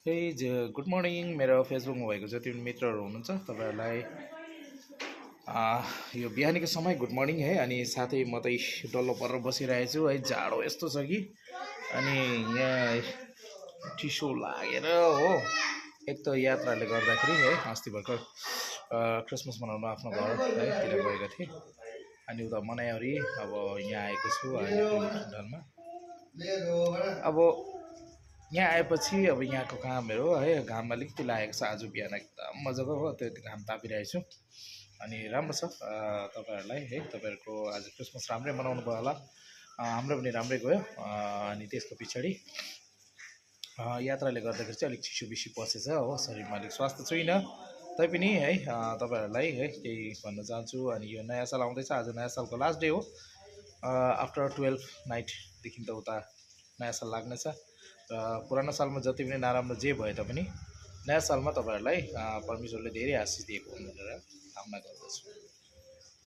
हे good morning मेरो फेसबुकमा भएको जति पनि मित्रहरू हुनुहुन्छ तपाईँहरूलाई यो बिहानीको समय गुड मर्निङ है। अनि साथै म त डल्लो परेर बसिरहेको छु है। जाडो यस्तो छ कि अनि यहाँ चिसो लागेर हो। एक त यात्राले गर्दाखेरि है अस्ति भर्खर क्रिसमस मनाउनु आफ्नो घरतिर गएको थिएँ। अनि उता मनाइवरी अब यहाँ आएको छु ठन्डामा। अब यहाँ आएपछि अब यहाँको कामहरू है, घाम अलिकति लागेको छ आज बिहान एकदम मजाको हो, त्यो घाम तापिरहेको छु। अनि राम्रो छ तपाईँहरूलाई है, तपाईँहरूको आज क्रिसमस राम्रै मनाउनु भयो होला, हाम्रो पनि राम्रै गयो। अनि त्यसको पछाडि यात्राले गर्दाखेरि चाहिँ अलिक चिसो बेसी पसेछ हो, शरीरमा अलिक स्वास्थ्य छुइनँ तैपनि है तपाईँहरूलाई है केही भन्न चाहन्छु। अनि यो नयाँ साल आउँदैछ, आज नयाँ सालको लास्ट डे हो। आफ्टर 12 नाइटदेखि त उता नयाँ साल लाग्नेछ र पुरानो सालमा जति पनि नराम्रो जे भए तापनि नयाँ सालमा तपाईँहरूलाई परमेश्वरले धेरै आशिष दिएको हुन् भनेर कामना गर्दछु।